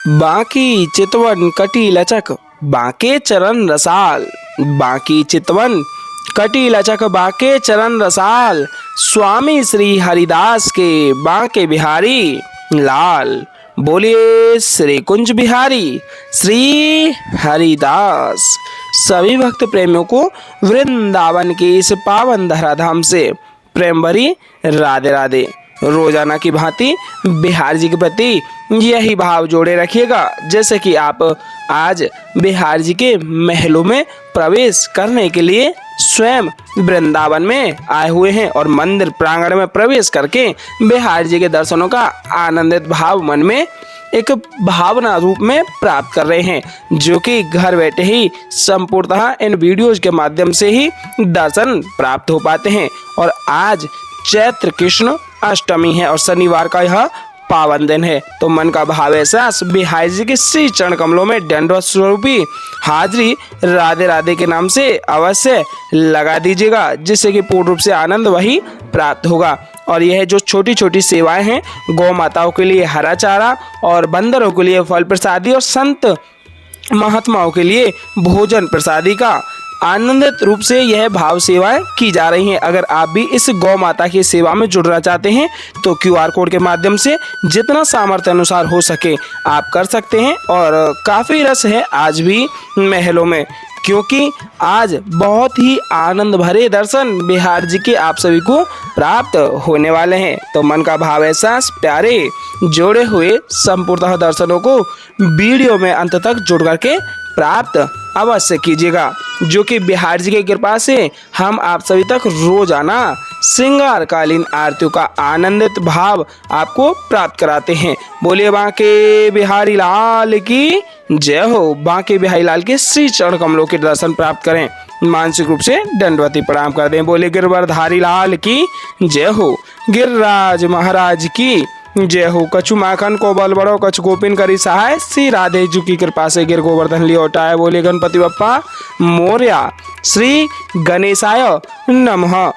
बांकी चितवन कटी लचक बांके चरण रसाल। बांकी चितवन कटी लचक बांके चरण रसाल। स्वामी श्री हरिदास के बांके बिहारी लाल। बोलिए श्री कुंज बिहारी श्री हरिदास। सभी भक्त प्रेमियों को वृंदावन के इस पावन धराधाम से प्रेम भरी राधे राधे। रोजाना की भांति बिहार जी के प्रति यही भाव जोड़े रखिएगा जैसे कि आप आज बिहार जी के महलों में प्रवेश करने के लिए स्वयं वृंदावन में आए हुए हैं और मंदिर प्रांगण में प्रवेश करके बिहार जी के दर्शनों का आनंदित भाव मन में एक भावना रूप में प्राप्त कर रहे हैं, जो कि घर बैठे ही संपूर्णतः इन वीडियोज के माध्यम से ही दर्शन प्राप्त हो पाते हैं। और आज चैत्र कृष्ण अष्टमी है और शनिवार का यह पावन दिन है, तो मन का भाव ऐसा बिहार जी के श्री चरण कमलों में दंडवत स्वरूपी हाजिरी राधे राधे के नाम से अवश्य लगा दीजिएगा, जिससे कि पूर्ण रूप से आनंद वही प्राप्त होगा। और यह जो छोटी छोटी सेवाएं हैं, गौ माताओं के लिए हरा चारा और बंदरों के लिए फल प्रसादी और संत महात्माओं के लिए भोजन प्रसादी का आनंदित रूप से यह भाव सेवाएं की जा रही हैं। अगर आप भी इस गौ माता की सेवा में जुड़ना चाहते हैं तो QR कोड के माध्यम से जितना सामर्थ्य अनुसार हो सके आप कर सकते हैं। और काफ़ी रस है आज भी महलों में, क्योंकि आज बहुत ही आनंद भरे दर्शन बिहार जी के आप सभी को प्राप्त होने वाले हैं। तो मन का भाव ऐसा प्यारे जोड़े हुए संपूर्णतः दर्शनों को वीडियो में अंत तक जुड़ करके प्राप्त अवश्य कीजिएगा, जो कि बिहार जी की कृपा से हम आप सभी तक रोजाना श्रृंगारकालीन आरतियों का आनंदित भाव आपको प्राप्त कराते हैं। बोलिए बांके बिहारी लाल की जय हो। बांके बिहारी लाल के श्री चरण कमलों के दर्शन प्राप्त करें, मानसिक रूप से दंडवती प्रणाम कर दें। बोले गिरवरधारी लाल की जय हो। गिरिराज महाराज की जय हो। कछु माखन को बल बड़ो कछु गोपिन करी सहाय। श्री राधे जी की कृपा से गिर गोवर्धन लियो उठाए। बोले गणपति बप्पा मोरया। श्री गणेशाय नमः।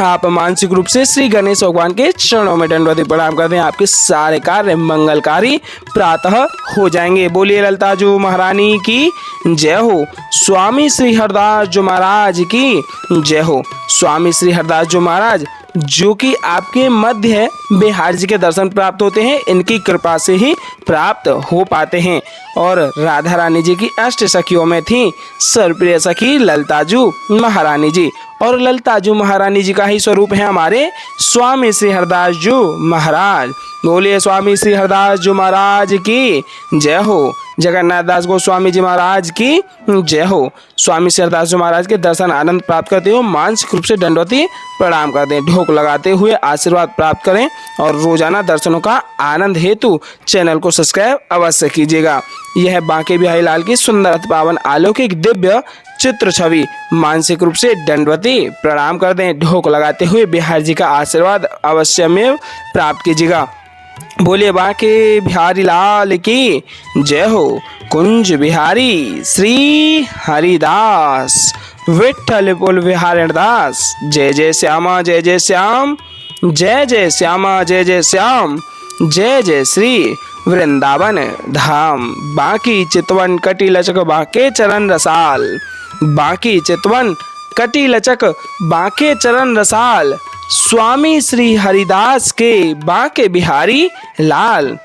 आप मानसिक रूप से श्री गणेश भगवान के चरणों में दंडवती प्रणाम कर दें, आपके सारे कार्य मंगलकारी प्रातः हो जाएंगे। बोलिए ललिता जी महारानी की जय हो। स्वामी श्री हरदास जी महाराज की जय हो। स्वामी श्री हरदास जी महाराज जो कि आपके मध्य बिहार जी के दर्शन प्राप्त होते हैं, इनकी कृपा से ही प्राप्त हो पाते हैं। और राधा रानी जी की अष्ट सखियों में थी सर्वप्रिय सखी ललिताजू महारानी जी, और ललिताजू महारानी जी का ही स्वरूप है हमारे स्वामी श्री हरदास जी महाराज। बोलिए स्वामी श्री हरदास जी महाराज की जय हो। जगन्नाथ दास गोस्वामी जी महाराज की जय हो। स्वामी श्री हरदास जी महाराज के दर्शन आनंद प्राप्त करते हो मानसिक रूप से दंडवती प्रणाम कर दें, ढोक लगाते हुए आशीर्वाद प्राप्त करें। और रोजाना दर्शनों का आनंद हेतु चैनल को सब्सक्राइब अवश्य कीजिएगा। यह बांके बिहारी लाल की सुंदर पावन अलौकिक दिव्य चित्र छवि मानसिक रूप से दंडवती प्रणाम कर दें, ढोक लगाते हुए बिहार जी का आशीर्वाद अवश्य में प्राप्त कीजिएगा। बोलिए बांके बिहारी लाल की जय हो। कुंज बिहारी श्री हरिदास। विठ्ठल बोल बिहारी दास। जय जय श्यामा जय जय श्याम। जय जय श्यामा जय जय श्याम। जय जय श्री वृंदावन धाम। बांकी चितवन कटी लचक बांके चरण रसाल। बांकी चितवन कटी लचक बांके चरण रसाल। स्वामी श्री हरिदास के बांके बिहारी लाल।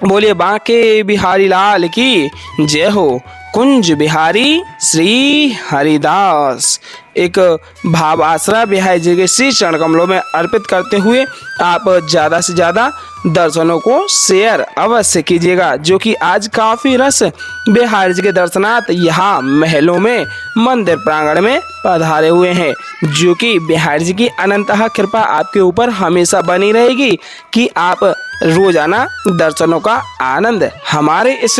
बोलिए बांके बिहारी लाल की जय हो। कुंज बिहारी श्री हरिदास। एक भाव आसरा बिहारी जी के श्री चरण कमलों में अर्पित करते हुए आप ज़्यादा से ज़्यादा दर्शनों को शेयर अवश्य कीजिएगा, जो कि आज काफ़ी रस बिहारी जी के दर्शनार्थ यहाँ महलों में मंदिर प्रांगण में पधारे हुए हैं, जो कि बिहारी जी की अनंतः कृपा आपके ऊपर हमेशा बनी रहेगी कि आप रोजाना दर्शनों का आनंद हमारे इस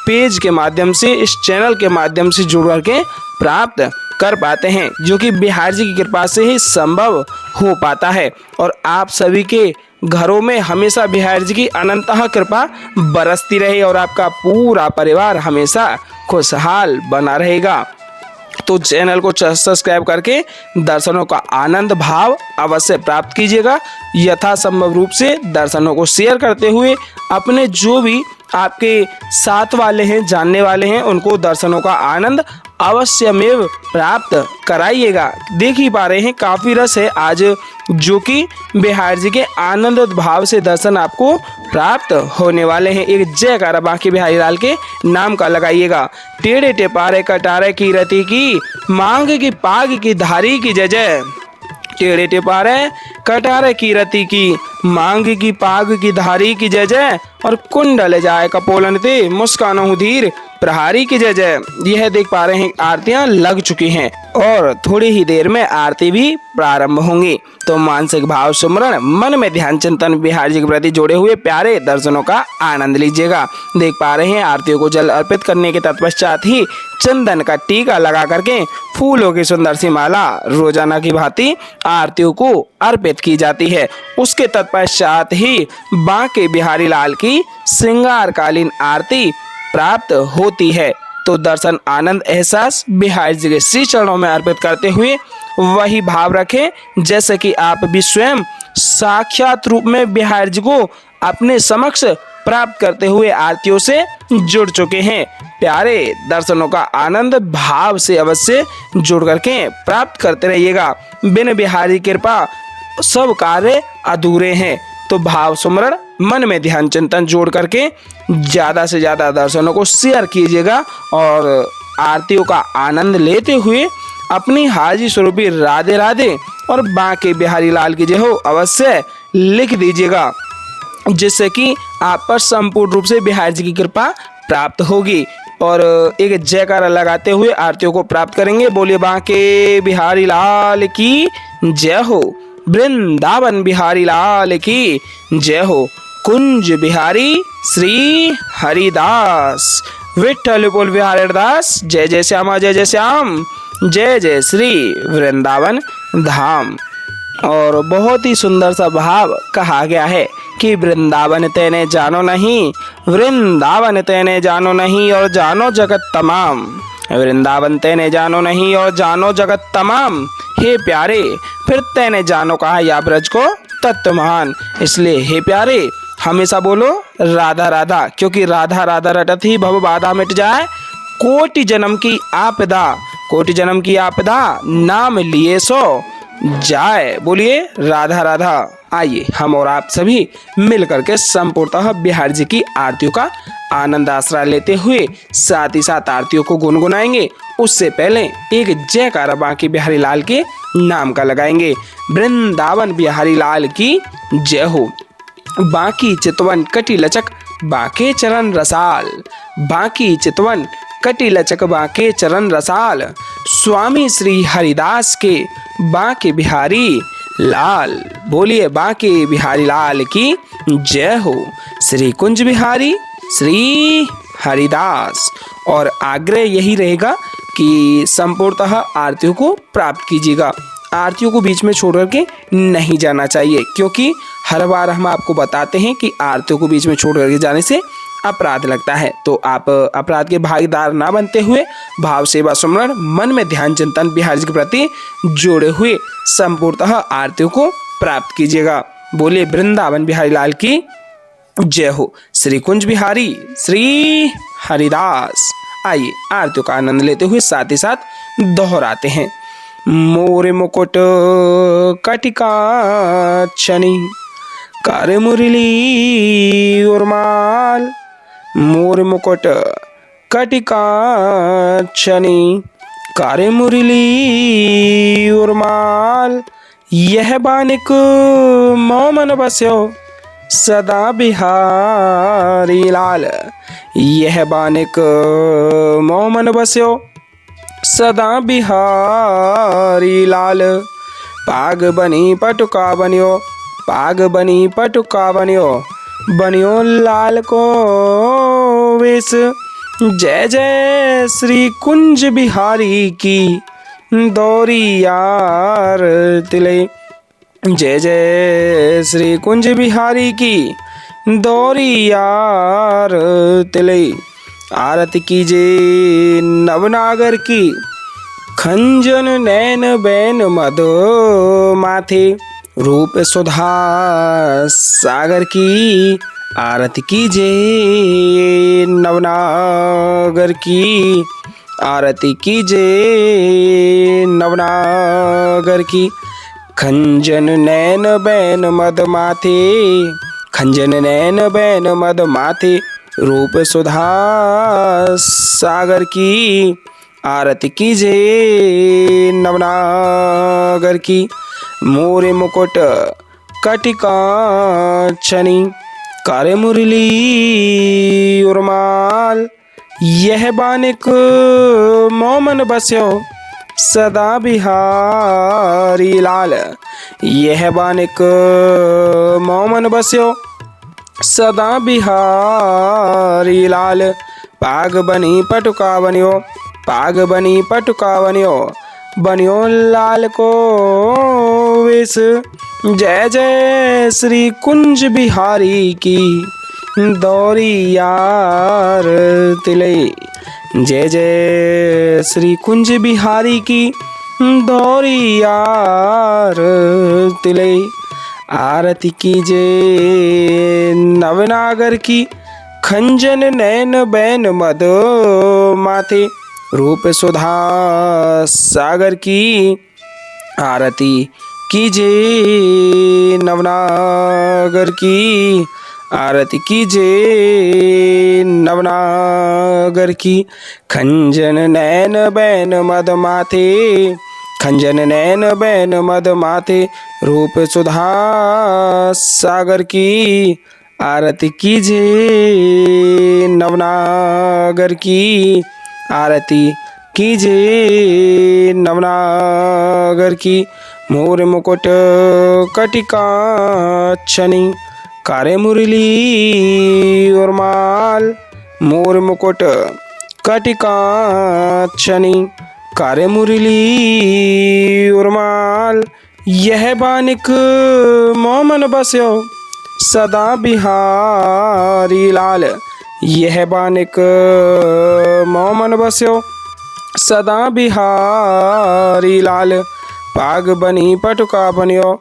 पेज के माध्यम से, इस चैनल के माध्यम से जुड़ करके प्राप्त कर पाते हैं, जो कि बिहार जी की कृपा से ही संभव हो पाता है। और आप सभी के घरों में हमेशा बिहार जी की अनंतः कृपा बरसती रहे और आपका पूरा परिवार हमेशा खुशहाल बना रहेगा। तो चैनल को सब्सक्राइब करके दर्शनों का आनंद भाव अवश्य प्राप्त कीजिएगा। यथासंभव रूप से दर्शनों को शेयर करते हुए अपने जो भी आपके साथ वाले हैं, जानने वाले हैं, उनको दर्शनों का आनंद अवश्यमेव प्राप्त कराइएगा। देख ही पा रहे हैं काफ़ी रस है आज, जो कि बिहार जी के आनंद भाव से दर्शन आपको प्राप्त होने वाले हैं। एक जयकारा बांके बिहारी लाल के नाम का लगाइएगा। टेढ़े टेपारे कटारे की रति की, मांग की पाग की धारी की जय जय। टेढ़े टेपारे कटारे की रति की, मांग की पाग की धारी की जय जय। और कुंडल जाए कपोलन ते, मुस्कानो धीर प्रहारी की जय जय। यह देख पा रहे हैं आरतियां लग चुकी हैं और थोड़ी ही देर में आरती भी प्रारंभ होंगी। तो मानसिक भाव सुमरण, मन में ध्यान चिंतन बिहार जी के प्रति जोड़े हुए प्यारे दर्शनों का आनंद लीजिएगा। देख पा रहे हैं आरतियों को जल अर्पित करने के तत्पश्चात ही चंदन का टीका लगा करके फूलों की सुंदर सी माला रोजाना की भांति आरतियों को अर्पित की जाती है। उसके तत्पश्चात ही बांके बिहारी लाल की श्रृंगारकालीन आरती प्राप्त होती है। तो दर्शन आनंद एहसास बिहार जी के श्री चरणों में अर्पित करते हुए वही भाव रखें जैसे कि आप भी स्वयं साक्षात रूप में बिहार जी को अपने समक्ष प्राप्त करते हुए आरतियों से जुड़ चुके हैं। प्यारे दर्शनों का आनंद भाव से अवश्य जुड़ करके प्राप्त करते रहिएगा। बिन बिहारी कृपा सब कार्य अधूरे हैं। तो भाव सुमरण, मन में ध्यान चिंतन जोड़ करके ज़्यादा से ज़्यादा दर्शनों को शेयर कीजिएगा और आरतियों का आनंद लेते हुए अपनी हाजी स्वरूपी राधे राधे और बांके बिहारी लाल की जय हो अवश्य लिख दीजिएगा, जिससे कि आप पर संपूर्ण रूप से बिहार जी की कृपा प्राप्त होगी। और एक जयकारा लगाते हुए आरतियों को प्राप्त करेंगे। बोलिए बांके बिहारी लाल की जय हो, वृंदावन बिहारी लाल की जय हो, कुंज बिहारी श्री हरिदास, विठ्ठल बोल बिहारी दास, जय जय श्यामा जय जय श्याम, जय जय श्री वृंदावन धाम। और बहुत ही सुंदर सा भाव कहा गया है कि वृंदावन तेने जानो नहीं, वृंदावन तेने जानो नहीं और जानो जगत तमाम, वृंदावन तेने जानो नहीं और जानो जगत तमाम। हे प्यारे, फिर तेने जानो कहा या ब्रज को तत्वमान। इसलिए हे प्यारे हमेशा बोलो राधा राधा, क्योंकि राधा राधा रटत ही भव बाधा मिट जाए। कोटि जन्म की आपदा, कोटि जन्म की आपदा, नाम लिए सो जाए। बोलिए राधा राधा। आइए हम और आप सभी मिल करके संपूर्णतः बिहार जी की आरतियों का आनंद आश्रय लेते हुए साथ ही साथ आरतियों को गुनगुनाएंगे। उससे पहले एक जयकारा बांके बिहारी लाल के नाम का लगाएंगे। वृंदावन बिहारी लाल की जय हो। बांकी चितवन कटी लचक बांके चरण रसाल, बांकी चितवन कटी लचक बांके चरण रसाल, स्वामी श्री हरिदास के बांके बिहारी लाल। बोलिए बांके बिहारी लाल की जय हो। श्री कुंज बिहारी श्री हरिदास। और आग्रह यही रहेगा कि संपूर्णतः आरतियों को प्राप्त कीजिएगा। आरतियों को बीच में छोड़ करके नहीं जाना चाहिए, क्योंकि हर बार हम आपको बताते हैं कि आरतियों को बीच में छोड़ करके जाने से अपराध लगता है। तो आप अपराध के भागीदार ना बनते हुए भाव सेवा सुमरण, मन में ध्यान चिंतन बिहार जी के प्रति जोड़े हुए संपूर्णतः आरतियों को प्राप्त कीजिएगा। बोलिए वृंदावन बिहारी लाल की जय हो। श्री कुंज बिहारी श्री हरिदास। आइए आरतियों का आनंद लेते हुए साथ ही साथ दोहराते हैं। मोरे मुकुट कटिका छनी, कर मुरली उर्माल, मोर मुकुट कटिका छनी, कर मुरली उर्माल। यह बानिक मोमन बस्यो सदा बिहारी लाल, यह बानिक मोमन बस्यो सदा बिहारी लाल। पाग बनी पटुका बनियो, पाग बनी पटुका बनियो, बनियो लाल को वेश। जय जय श्री कुंज बिहारी की दौरी यार तिले, जय जय श्री कुंज बिहारी की दौरी यार तिले। आरती कीजे नवनागर की, खंजन नैन बैन मधो माथे, रूप सुधा सागर की आरती कीजे नवनागर की, आरती कीजे नवनागर की। खंजन नैन बैन मद माथे, खंजन नैन बैन मद माथे, रूप सुधा सागर की। आरती कीजे नवनागर की। मोरे मुकुट कटिकांचनी, करे मुरली उर्माल। यह बानिक मोमन बस्यो, सदा बिहारी लाल। यह बानिक मोमन बस्यो, सदा बिहारी लाल। पाग बनी पटुका बनियो, पाग बनी पटुका बनियो, बनियो लाल को वेश। जय जय श्री कुंज बिहारी की, दौरी यार तिले। जय जय श्री कुंज बिहारी की, दौरी यार तिले। आरती कीजे नवनागर की, खंजन नैन बैन मद माथे, रूप सुधा सागर की। आरती कीजे नवनागर की, आरती कीजे नवनागर की। खंजन नैन बैन मद माथे, खंजन नैन बैन मद माथे, रूप सुधा सागर की। आरती कीजे नवनागर की, आरती कीजे नवनागर की। मोर मुकुट कटिकांचनी, करे मुरली उर्माल। मोर मुकुट कटिकांचनी, करे मुरली उर्माल। यह बानिक मोमन बस्यो, सदा बिहारी लाल। यह बानिक मोमन बस्यो, सदा बिहारी लाल। पाग बनी पटुका बनियो,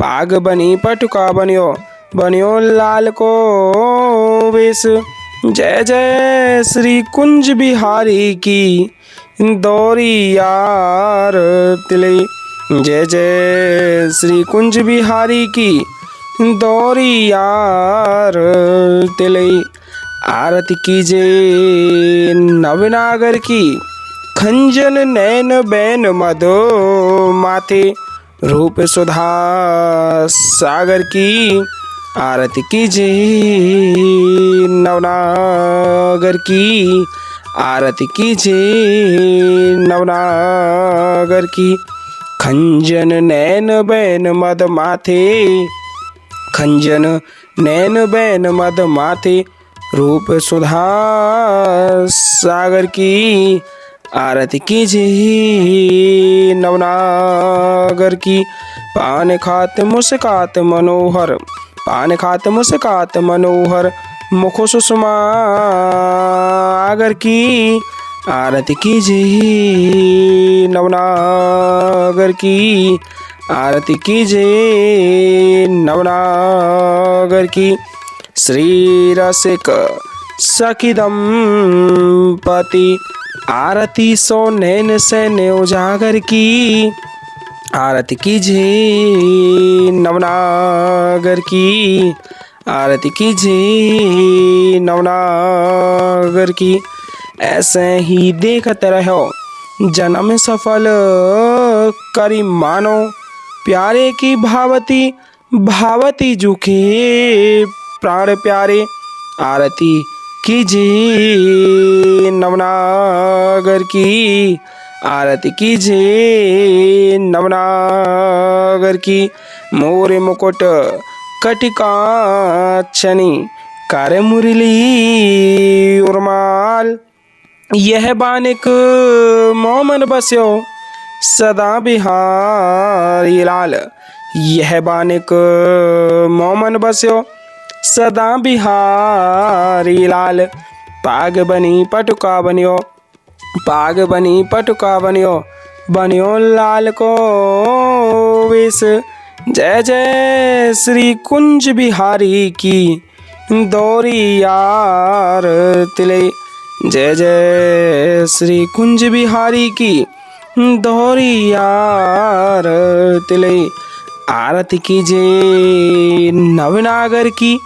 पाग बनी पटुका बनियो, बनियो लाल को वेश। जय जय श्री कुंज बिहारी की, दौरी यार तिले। जय जय श्री कुंज बिहारी की, दौरी यार तिले। आरती कीजे नवनागर की, खंजन नैन बैन मद माथे, रूप सुधा सागर की। आरती कीजे नवनागर की, आरती कीजे नवनागर की। खंजन नैन बैन मद माथे, खंजन नैन बैन मद माथे, रूप सुधा सागर की। आरती कीजे नवनागर की। पान खात मुस्कात मनोहर, पान खात मुस्कात मनोहर, मुख सुषमा आगर की। आरती कीजे नवनागर की, आरती कीजे नवनागर की। श्री रसिक सखी दंपति, आरती सो नैन सैन्य उजागर की। आरती कीजे नवनागर की, आरती कीजे नवनागर की। ऐसे ही देखत रहो जन्म सफल करी मानो, प्यारे की भावती भावती जुखे प्राण प्यारे। आरती कीजे नवनागर की, आरती कीजे नवनागर की। मोर मुकुट कटिकांचनी, करे मुरली उर्माल। यह बानिक मोमन बस्यो, सदा बिहारी लाल। यह बानिक मोमन बस्यो, सदा बिहारी लाल। पाग बनी पटुका बनियो, पाग बनी पटुका बनियो, बनियो लाल को वेश। जय जय श्री कुंज बिहारी की, दौरियार तिले। जय जय श्री कुंज बिहारी की दौरियार तिले। आरती कीजिए नवनागर की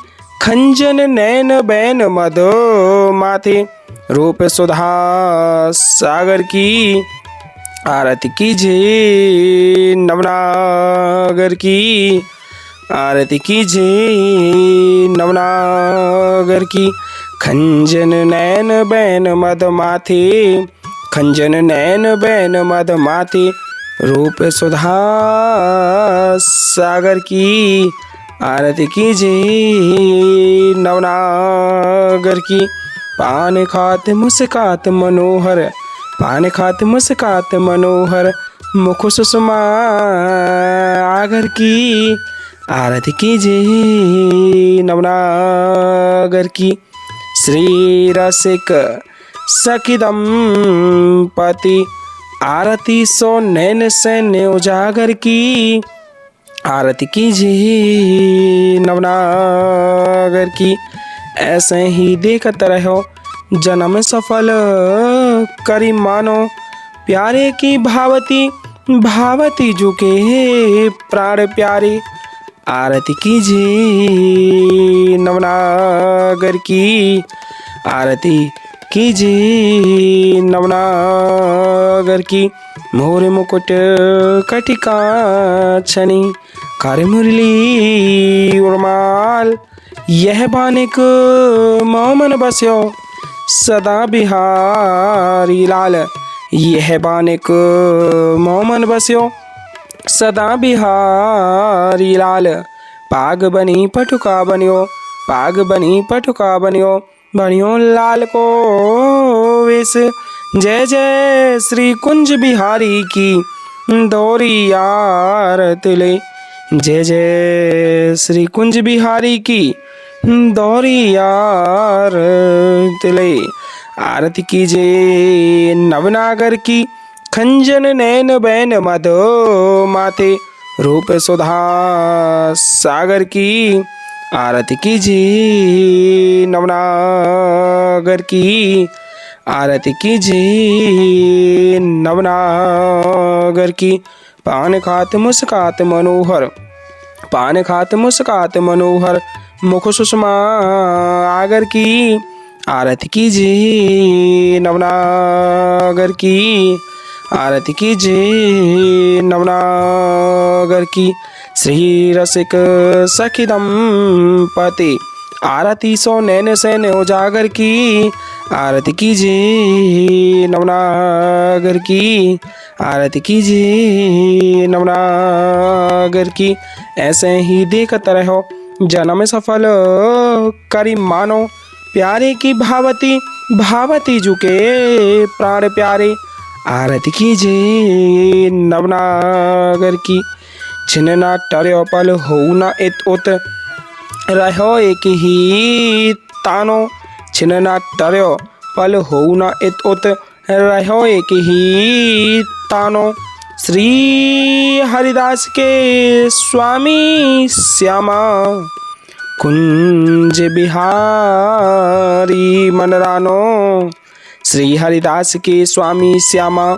खंजन नैन बैन मधो माथे रूप सुधा सागर की। आरती कीजिए नवनागर की। आरती कीजिए नवनागर की खंजन नैन बैन मद माथे। खंजन नैन बैन मद माथे रूप सुधा सागर की। आरती कीजिए नवनागर की। पान खात मुस्कात मनोहर। पान खात मुस्कात मनोहर मुख सुषमा आगर की। आरती कीजिए नवनागर की। श्री रसिक सखी दंपति आरती सो नैन सैन्य उजागर की। आरती कीजिए नवनागर की। ऐसे ही देखते रहो जन्म सफल करी मानो। प्यारे की भावती भावती झुके प्राण प्यारे। आरती कीजिए नवनागर की। आरती कीजिए नवनागर की। मोर मुकुट कटिका छनी कर मुरली उर्माल। यह बानिक मोमन बस्यो सदा बिहारी लाल। यह बानिक मोमन बस्यो सदा बिहारी लाल। पाग बनी पटुका बनियो। पाग बनी पटुका बनियो बनियो लाल को वेश। जय जय श्री कुंज बिहारी की दौरियार तिले। जय जय श्री कुंज बिहारी की दौरियार तिले। आरती कीजिए नवनागर की खंजन नैन बैन मधो माथे रूप सुधा सागर की। आरती कीजिए नवनागर की। आरती कीजिए नवनागर की। पान खात मुस्कात मनोहर। पान खात मुस्कात मनोहर मुख सुषमा आगर की। आरती कीजिए नवनागर की। आरती कीजिए नवनागर की। श्री रसिक सखी दंपति आरती सो नैन सैन उजागर की। आरती कीजिए नवनागर की। आरती कीजिए नवनागर की। ऐसे ही देखते रहो जन्म सफल करी मानो। प्यारे की भावती भावती झुके प्राण प्यारे। आरती कीजिए नवनागर की। छिन्ना टर्यो पल हो न इत उत रहो एक ही तानो। छिन्ना टर्यो पल हो न इत उत रहो एक ही तानो। श्री हरिदास के स्वामी श्यामा कुंज बिहारी मनरानो। श्री हरिदास के स्वामी श्यामा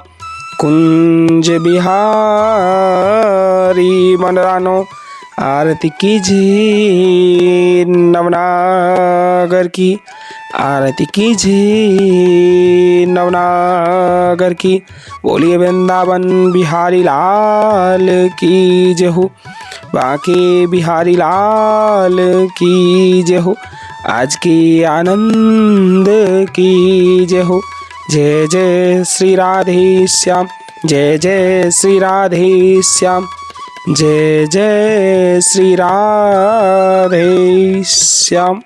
कुंज बिहारी मनरानो। आरती कीजिए नवनागर की। आरती कीजिए नवनागर की। बोलिए वृंदावन बिहारी लाल की जय हो। बांके बिहारी लाल की जय हो। आज की आनंद की जय हो। जय जय श्री राधे श्याम। जय जय श्री राधे श्याम। जय जय श्री राधे श्याम।